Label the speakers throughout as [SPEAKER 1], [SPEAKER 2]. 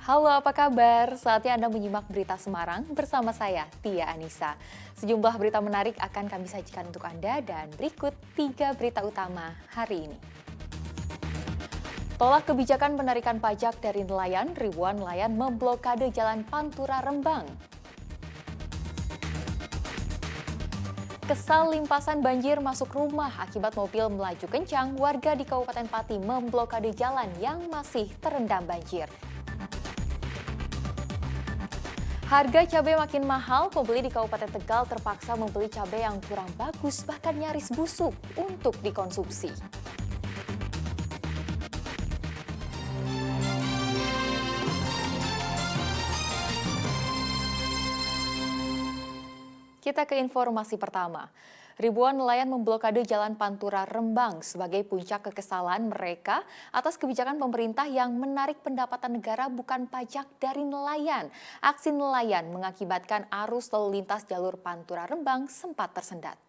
[SPEAKER 1] Halo, apa kabar? Saatnya Anda menyimak berita Semarang bersama saya, Tia Anissa. Sejumlah berita menarik akan kami sajikan untuk Anda dan berikut 3 berita utama hari ini. Tolak kebijakan penarikan pajak dari nelayan, ribuan nelayan memblokade Jalan Pantura Rembang. Kesal limpasan banjir masuk rumah akibat mobil melaju kencang, warga di Kabupaten Pati memblokade jalan yang masih terendam banjir. Harga cabai makin mahal, pembeli di Kabupaten Tegal terpaksa membeli cabai yang kurang bagus, bahkan nyaris busuk untuk dikonsumsi. Kita ke informasi pertama. Ribuan nelayan memblokade Jalan Pantura Rembang sebagai puncak kekesalan mereka atas kebijakan pemerintah yang menarik pendapatan negara bukan pajak dari nelayan. Aksi nelayan mengakibatkan arus lalu lintas jalur Pantura Rembang sempat tersendat.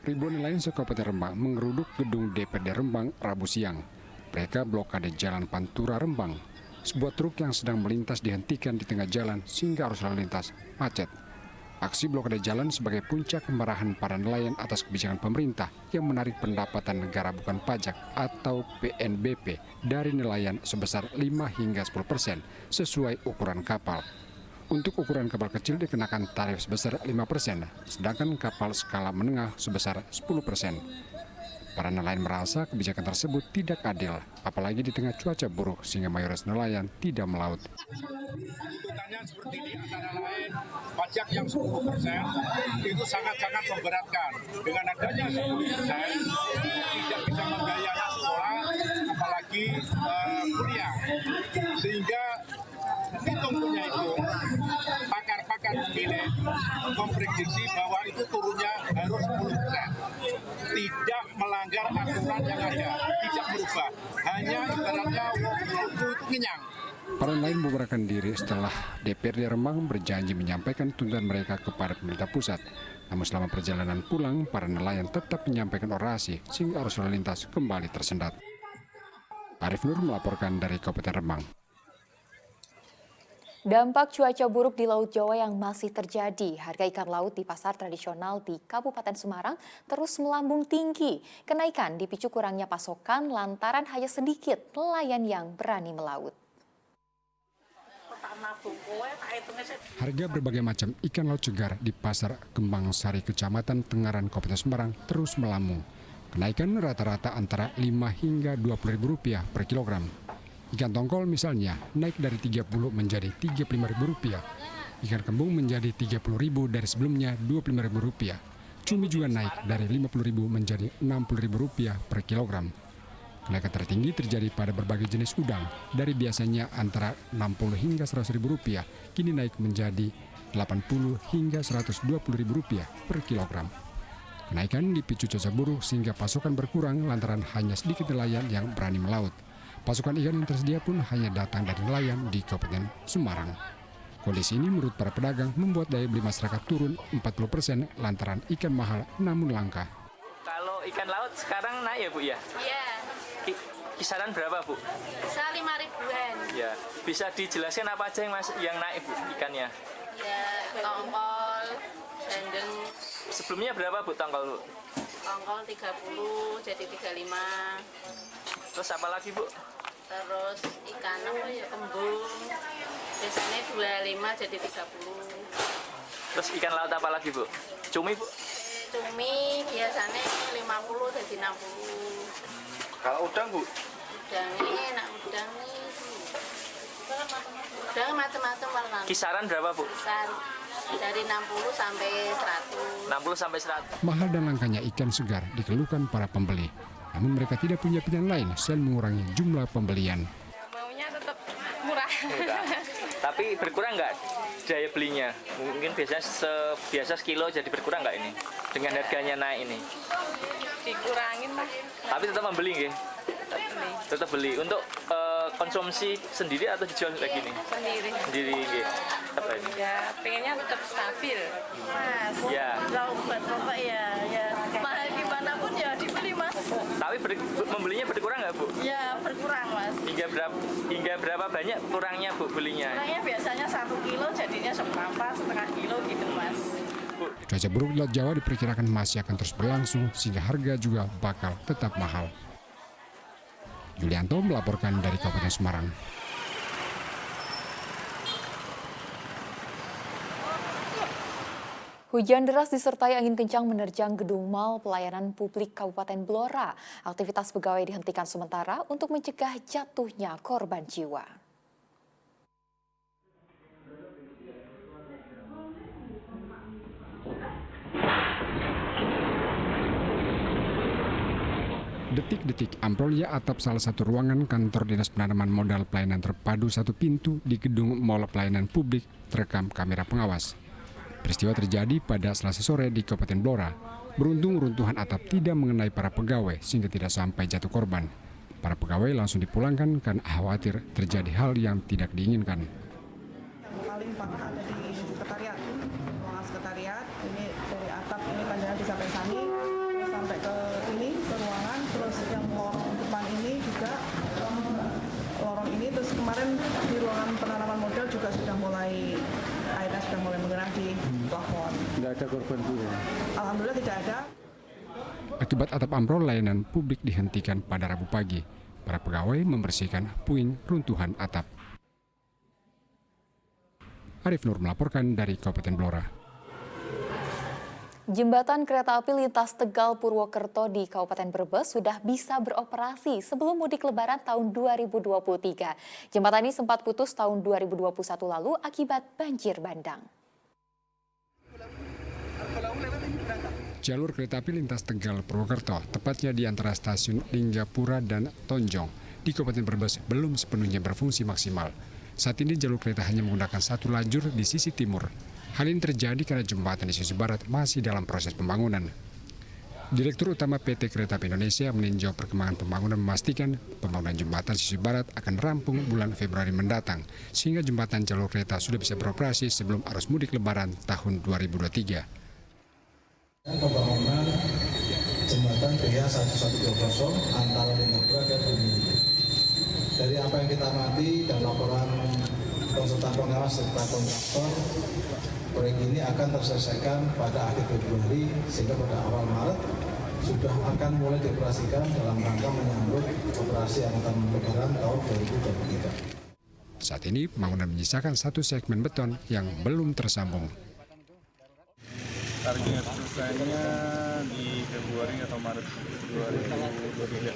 [SPEAKER 2] Ribuan nelayan se-Kabupaten Rembang mengeruduk gedung DPRD Rembang Rabu siang. Mereka blokade Jalan Pantura Rembang. Sebuah truk yang sedang melintas dihentikan di tengah jalan sehingga arus lalu lintas macet. Aksi blokade jalan sebagai puncak kemarahan para nelayan atas kebijakan pemerintah yang menarik pendapatan negara bukan pajak atau PNBP dari nelayan sebesar 5 hingga 10% sesuai ukuran kapal. Untuk ukuran kapal kecil dikenakan tarif sebesar 5%, sedangkan kapal skala menengah sebesar 10%. Para nelayan merasa kebijakan tersebut tidak adil, apalagi di tengah cuaca buruk sehingga mayoritas nelayan tidak melaut.
[SPEAKER 3] Tuntutannya seperti ini antara lain pajak yang 10% itu sangat-sangat memberatkan. Dengan adanya 10% tidak bisa membiayai anak sekolah, apalagi kuliah. Sehingga hitung punya itu, pakar-pakar memilih memprediksi bahwa itu turunnya harus 10%. Tidak melanggar aturan yang ada, tidak berubah. Hanya ibaratnya itu kenyang.
[SPEAKER 2] Para nelayan membubarkan diri setelah DPRD Rembang berjanji menyampaikan tuntutan mereka kepada pemerintah pusat. Namun selama perjalanan pulang, para nelayan tetap menyampaikan orasi sehingga arus lalu lintas kembali tersendat. Arif Nur melaporkan dari Kabupaten Rembang.
[SPEAKER 1] Dampak cuaca buruk di Laut Jawa yang masih terjadi, harga ikan laut di pasar tradisional di Kabupaten Semarang terus melambung tinggi. Kenaikan dipicu kurangnya pasokan lantaran hanya sedikit nelayan yang berani melaut.
[SPEAKER 2] Harga berbagai macam ikan laut segar di Pasar Kembang Sari, Kecamatan Tengaran, Kabupaten Semarang terus melambung. Kenaikan rata-rata antara 5 hingga Rp20.000 per kilogram. Ikan tongkol misalnya naik dari Rp30 menjadi Rp35.000. Ikan kembung menjadi Rp30.000 dari sebelumnya Rp25.000. Cumi juga naik dari Rp50.000 menjadi Rp60.000 per kilogram. Kenaikan tertinggi terjadi pada berbagai jenis udang. Dari biasanya antara Rp60 hingga Rp100.000, kini naik menjadi Rp80 hingga Rp120.000 per kilogram. Kenaikan dipicu cuaca buruk sehingga pasokan berkurang lantaran hanya sedikit nelayan yang berani melaut. Pasokan ikan yang tersedia pun hanya datang dari nelayan di Kabupaten Semarang. Kondisi ini menurut para pedagang membuat daya beli masyarakat turun 40% lantaran ikan mahal namun langka.
[SPEAKER 4] Kalau ikan laut sekarang naik ya Bu ya?
[SPEAKER 5] Iya.
[SPEAKER 4] Kisaran berapa Bu?
[SPEAKER 5] Bisa 5.000-an.
[SPEAKER 4] Ya, bisa dijelaskan apa aja yang naik Bu ikannya?
[SPEAKER 5] Ya, tongkol, bandeng.
[SPEAKER 4] Sebelumnya berapa Bu tongkol Bu?
[SPEAKER 5] Tongkol 30 jadi 35.
[SPEAKER 4] Terus apa lagi Bu?
[SPEAKER 5] Terus ikan apa ya, kembung. Biasanya 25 jadi 30.
[SPEAKER 4] Terus ikan laut apa lagi Bu? Cumi Bu?
[SPEAKER 5] Cumi biasanya 50 jadi 60.
[SPEAKER 4] Kalau udang Bu?
[SPEAKER 5] Udangnya enak, udang nih. Udang macam-macam warna.
[SPEAKER 4] Kisaran berapa Bu?
[SPEAKER 5] Besar dari 60 sampai 100.
[SPEAKER 4] 60 sampai 100.
[SPEAKER 2] Mahal dan langkanya ikan segar dikeluhkan para pembeli. Namun mereka tidak punya pilihan lain selain mengurangi jumlah pembelian.
[SPEAKER 5] Maunya tetap murah.
[SPEAKER 4] Tapi berkurang nggak daya belinya? Mungkin biasanya biasa sekilo jadi berkurang nggak ini? Dengan harganya naik ini?
[SPEAKER 5] Dikurangin lah.
[SPEAKER 4] Tapi tetap membeli nggih? Tetap beli. Untuk konsumsi sendiri atau dijual kayak gini?
[SPEAKER 5] Sendiri.
[SPEAKER 4] Sendiri nggih. Apa ini?
[SPEAKER 5] Ya, pengennya tetap stabil. Mas,
[SPEAKER 4] Ya.
[SPEAKER 5] kalau buat bapak ya mahal dimanapun ya dibeli mas.
[SPEAKER 4] Tapi membelinya berkurang nggak Bu?
[SPEAKER 5] Ya
[SPEAKER 4] hingga berapa banyak kurangnya Bu belinya?
[SPEAKER 5] Kurangnya biasanya 1 kilo jadinya setengah kilo gitu Mas.
[SPEAKER 2] Cuaca buruk di Laut Jawa diperkirakan masih akan terus berlangsung sehingga harga juga bakal tetap mahal. Yulianto melaporkan dari Kabupaten Semarang.
[SPEAKER 1] Hujan deras disertai angin kencang menerjang gedung mal pelayanan publik Kabupaten Blora. Aktivitas pegawai dihentikan sementara untuk mencegah jatuhnya korban jiwa.
[SPEAKER 2] Detik-detik ambrolnya atap salah satu ruangan kantor Dinas Penanaman Modal Pelayanan Terpadu satu pintu di gedung Mall Pelayanan Publik terekam kamera pengawas. Peristiwa terjadi pada Selasa sore di Kabupaten Blora. Beruntung runtuhan atap tidak mengenai para pegawai sehingga tidak sampai jatuh korban. Para pegawai langsung dipulangkan karena khawatir terjadi hal yang tidak diinginkan.
[SPEAKER 6] Yang paling parah ada di sekretariat, ruangan sekretariat. Ini dari atap ini panjangnya bisa sampai sini, sampai ke ini ke ruangan. Terus yang lorong depan ini juga lorong ini. Terus kemarin di ruangan penanaman modal juga sudah mulai airnya sudah mulai mengenang di plafon.
[SPEAKER 7] Tidak ada korban jiwa.
[SPEAKER 6] Alhamdulillah tidak ada.
[SPEAKER 2] Akibat atap ambrol, layanan publik dihentikan pada Rabu pagi. Para pegawai membersihkan puing runtuhan atap. Arif Nur melaporkan dari Kabupaten Blora.
[SPEAKER 1] Jembatan kereta api lintas Tegal Purwokerto di Kabupaten Brebes sudah bisa beroperasi sebelum mudik Lebaran tahun 2023. Jembatan ini sempat putus tahun 2021 lalu akibat banjir bandang.
[SPEAKER 2] Jalur kereta api lintas Tegal Purwokerto, tepatnya di antara stasiun Linggapura dan Tonjong di Kabupaten Brebes, belum sepenuhnya berfungsi maksimal. Saat ini jalur kereta hanya menggunakan satu lajur di sisi timur. Hal ini terjadi karena jembatan di sisi barat masih dalam proses pembangunan. Direktur Utama PT Kereta Api Indonesia meninjau perkembangan pembangunan, memastikan pembangunan jembatan sisi barat akan rampung bulan Februari mendatang, sehingga jembatan jalur kereta sudah bisa beroperasi sebelum arus mudik Lebaran tahun 2023.
[SPEAKER 8] Pembangunan jembatan BH 1120 antara Linggapura dan Bumi. Dari apa yang kita amati dan laporan konsultan pengawas serta kontraktor, proyek ini akan terselesaikan pada akhir Februari sehingga pada awal Maret sudah akan mulai dioperasikan dalam rangka menyambut operasi angkutan Lebaran tahun 2023.
[SPEAKER 2] Saat ini pembangunan menyisakan satu segmen beton yang belum tersambung.
[SPEAKER 7] Target selesainya di Februari atau Maret 2023.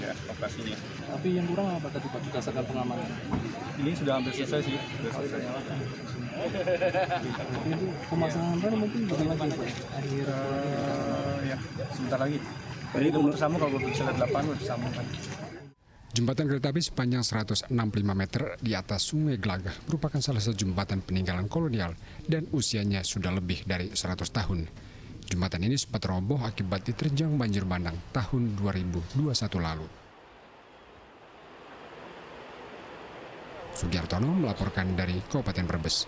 [SPEAKER 7] Ya, operasinya.
[SPEAKER 9] Tapi yang kurang apa tadi Pak, berdasarkan pengamanan?
[SPEAKER 7] Ini sudah hampir selesai sih, sudah selesai.
[SPEAKER 9] Itu pemasangan rel mungkin juga lagi Pak? Akhir
[SPEAKER 7] Ya, sebentar lagi. Jadi itu bersambung, kalau bisa 8 bersambungkan.
[SPEAKER 2] Jembatan kereta api sepanjang 165 meter di atas Sungai Gelagah merupakan salah satu jembatan peninggalan kolonial dan usianya sudah lebih dari 100 tahun. Jembatan ini sempat roboh akibat diterjang banjir bandang tahun 2021 lalu. Sugiartono melaporkan dari Kabupaten Brebes.